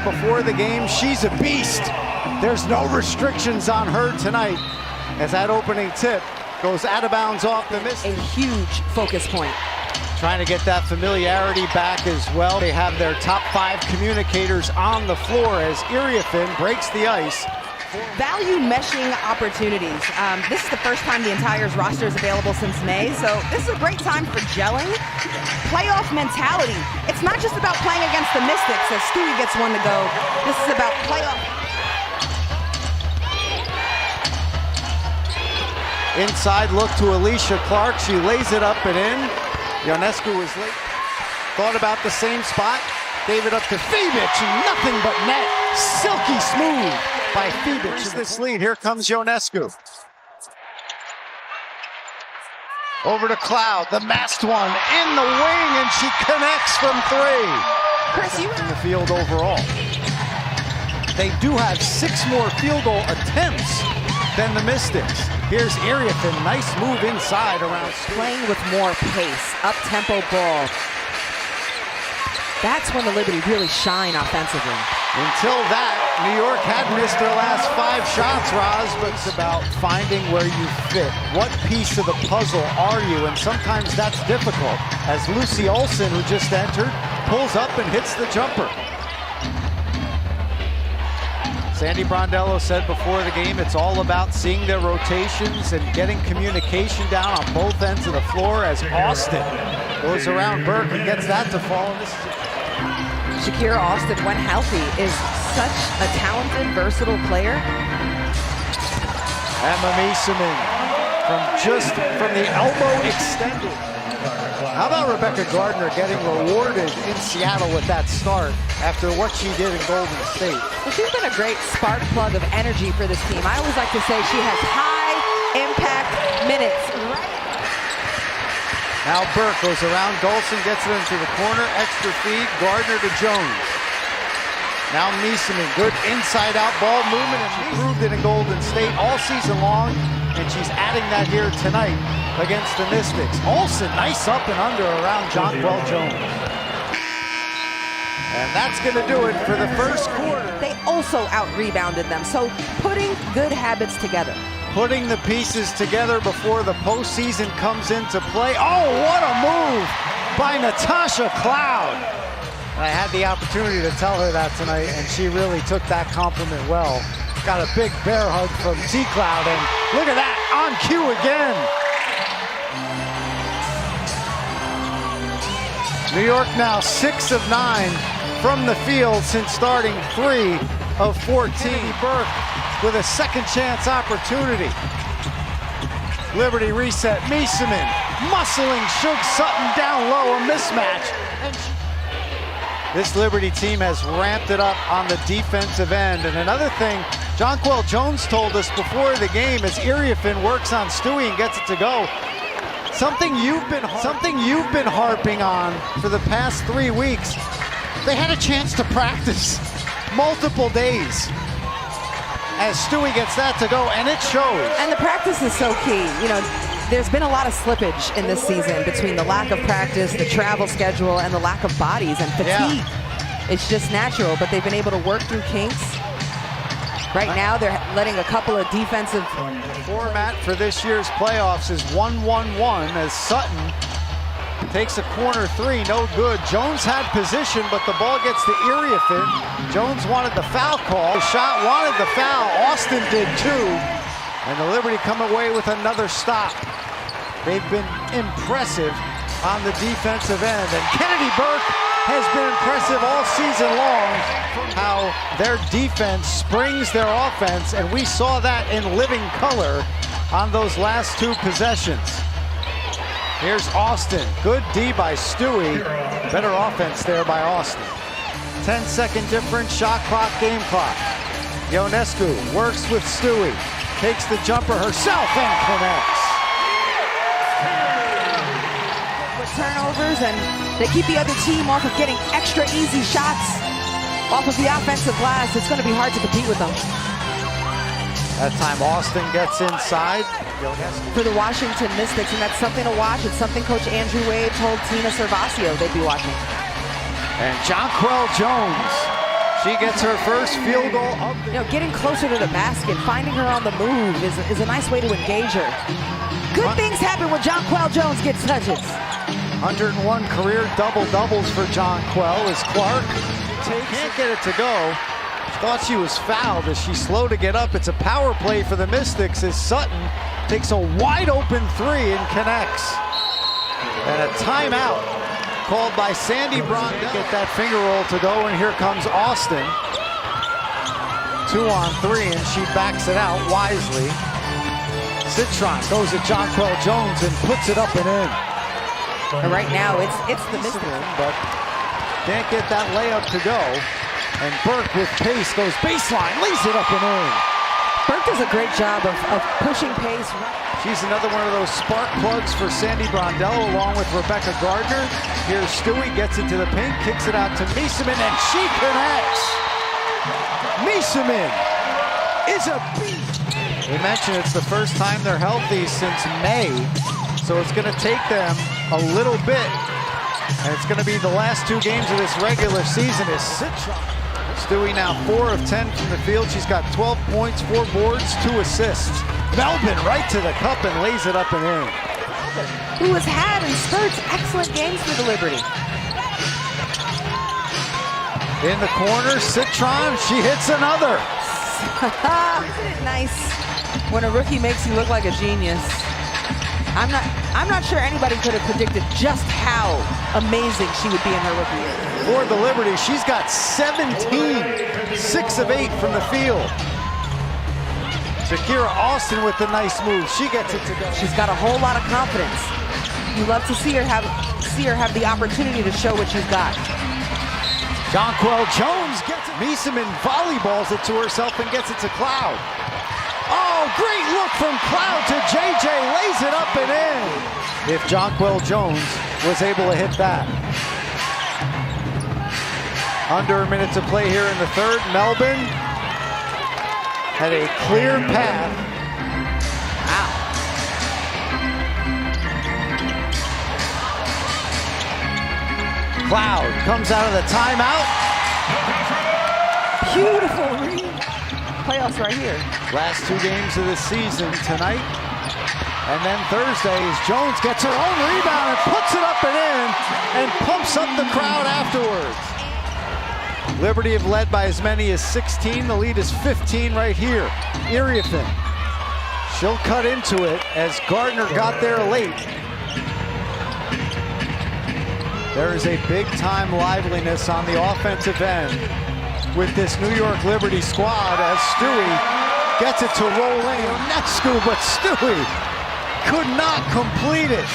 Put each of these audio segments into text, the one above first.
before the game. She's a beast. There's no restrictions on her tonight as that opening tip goes out of bounds off the miss. A huge focus point. Trying to get that familiarity back as well. They have their top 5 communicators on the floor as Iriafen breaks the ice. Value meshing opportunities. This is the first time the entire roster is available since May, so this is a great time for gelling. Playoff mentality. It's not just about playing against the Mystics as Stewie gets one to go. This is about playoff. Inside look to Alicia Clark. She lays it up and in. Ionescu is late. Thought about the same spot. Gave it up to Fibic, and nothing but net. Silky smooth by Fibic. This lead. Here comes Ionescu. Over to Cloud, the masked one in the wing, and she connects from 3. Chris, you in the field overall. They do have 6 more field goal attempts than the Mystics. Here's Iriafen, nice move inside around. Playing with more pace, up-tempo ball. That's when the Liberty really shine offensively. Until that, New York had missed their last 5 shots, Roz, but it's about finding where you fit. What piece of the puzzle are you? And sometimes that's difficult, as Lucy Olsen, who just entered, pulls up and hits the jumper. Sandy Brondello said before the game, it's all about seeing their rotations and getting communication down on both ends of the floor as Austin goes around Burke and gets that to fall. And this is Shakira Austin, when healthy, is such a talented, versatile player. Emma Miesemann from the elbow extended. How about Rebecca Gardner getting rewarded in Seattle with that start after what she did in Golden State? Well, she's been a great spark plug of energy for this team. I always like to say she has high impact minutes. Now Burke goes around, Golson gets it into the corner, extra feed, Gardner to Jones. Now Miesemann, good inside-out ball movement, and she proved it in Golden State all season long, and she's adding that here tonight against the Mystics. Olsen, nice up and under around Jonquel Jones. And that's going to do it for the first quarter. They also out-rebounded them, so putting good habits together. Putting the pieces together before the postseason comes into play. Oh, what a move by Natasha Cloud. I had the opportunity to tell her that tonight, and she really took that compliment well. Got a big bear hug from T-Cloud, and look at that, on cue again. New York now 6 of 9 from the field since starting 3 of 14. Burke with a second chance opportunity. Liberty reset, Miesemann muscling Shug Sutton down low, a mismatch. This Liberty team has ramped it up on the defensive end. And another thing, Jonquel Jones told us before the game as Iriafen works on Stewie and gets it to go. Something you've been harping on for the past 3 weeks. They had a chance to practice multiple days as Stewie gets that to go, and it shows. And the practice is so key. You know, there's been a lot of slippage in this season between the lack of practice, the travel schedule, and the lack of bodies and fatigue. Yeah. It's just natural, but they've been able to work through kinks. Right now, they're letting a couple of defensive... Format for this year's playoffs is 1-1-1 as Sutton takes a corner 3, no good. Jones had position, but the ball gets to Iriafen. Jones wanted the foul call. The shot wanted the foul. Austin did too. And the Liberty come away with another stop. They've been impressive on the defensive end. And Kennedy Burke has been impressive all season long. How their defense springs their offense. And we saw that in living color on those last 2 possessions. Here's Austin. Good D by Stewie. Better offense there by Austin. 10-second difference, shot clock, game clock. Ionescu works with Stewie. Takes the jumper herself and connects. With turnovers, and they keep the other team off of getting extra easy shots off of the offensive glass. It's going to be hard to compete with them. That time Austin gets inside. For the Washington Mystics, and that's something to watch. It's something Coach Andrew Wade told Tina Servacio they'd be watching. And Jonquel Jones She gets her first field goal of the Getting closer to the basket, finding her on the move is a nice way to engage her. Good things happen when Jonquel Jones gets touches. 101 career double-doubles for Jonquel as Clark can't get it to go. Thought she was fouled as she's slow to get up. It's a power play for the Mystics as Sutton takes a wide open three and connects. And a timeout called by Sandy Brondell. Get that finger roll to go, and here comes Austin. 2 on 3, and she backs it out wisely. Citron goes at Jonquel Jones and puts it up and in. And right now, it's the Mystics. But can't get that layup to go. And Burke with pace goes baseline, lays it up and in. Burke does a great job of pushing pace. She's another one of those spark plugs for Sandy Brondell along with Rebecca Gardner. Here's Stewie, gets into the paint, kicks it out to Miesemann, and she connects. Miesemann is a beast. We mentioned it's the first time they're healthy since May, so it's going to take them a little bit, and it's going to be the last 2 games of this regular season as Citron. Stewie now 4 of 10 from the field. She's got 12 points, 4 boards, 2 assists. Melvin right to the cup and lays it up and in. Who has had in spurts excellent games for the Liberty. In the corner, Citron, she hits another. Isn't it nice when a rookie makes you look like a genius? I'm not sure anybody could have predicted just how amazing she would be in her rookie year. For the Liberty, she's got 17, 6 of 8 from the field. Shakira Austin with the nice move. She gets it to go. She's got a whole lot of confidence. You love to see her have the opportunity to show what she's got. Jonquel Jones gets it. Miesemann volleyballs it to herself and gets it to Cloud. Oh, great look from Cloud to JJ, lays it up and in. If Jonquel Jones was able to hit that. Under a minute to play here in the third. Melbourne had a clear path. Wow. Cloud comes out of the timeout. Beautiful read. Playoffs right here. Last 2 games of the season tonight. And then Thursday, as Jones gets her own rebound and puts it up and in and pumps up the crowd afterwards. Liberty have led by as many as 16. The lead is 15 right here. Iriafen. She'll cut into it as Gardner got there late. There is a big-time liveliness on the offensive end with this New York Liberty squad as Stewie gets it to roll in. Ionescu, but Stewie could not complete it.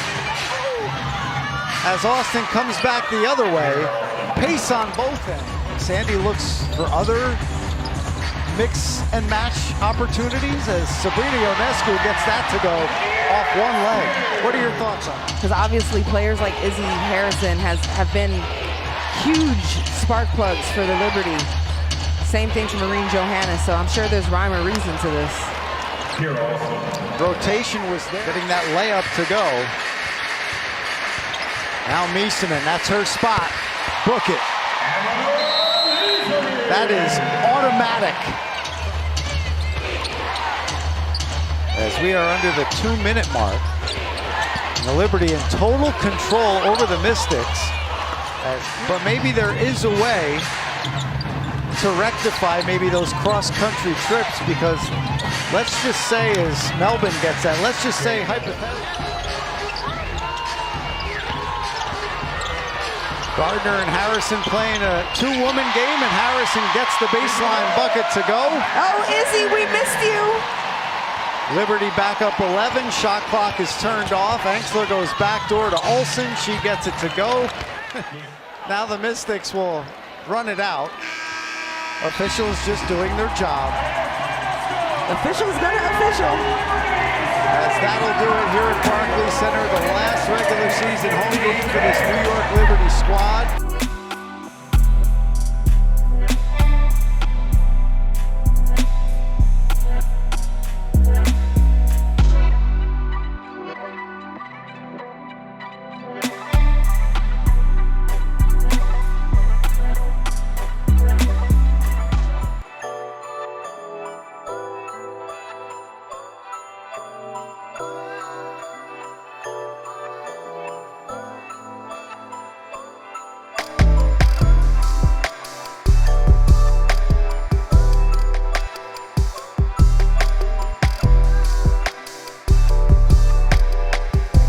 As Austin comes back the other way, pace on both ends. Sandy looks for other mix and match opportunities as Sabrina Ionescu gets that to go off one leg. What are your thoughts on it? Because obviously players like Izzy Harrison have been huge spark plugs for the Liberty. Same thing for Marine Johannes, so I'm sure there's rhyme or reason to this. Rotation was there, getting that layup to go. Now Miesemann, that's her spot. Book it. That is automatic. As we are under the 2-minute mark. And the Liberty in total control over the Mystics. But maybe there is a way to rectify maybe those cross-country trips, because let's just say as Melbourne gets that, let's just say hypothetically. Gardner and Harrison playing a 2-woman game, and Harrison gets the baseline bucket to go. Oh, Izzy, we missed you. Liberty back up 11. Shot clock is turned off. Anxler goes backdoor to Olsen. She gets it to go. Now the Mystics will run it out. Officials just doing their job. Officials gonna official. As that'll do it here at Barclays Center, the last regular season home game for this New York Liberty squad.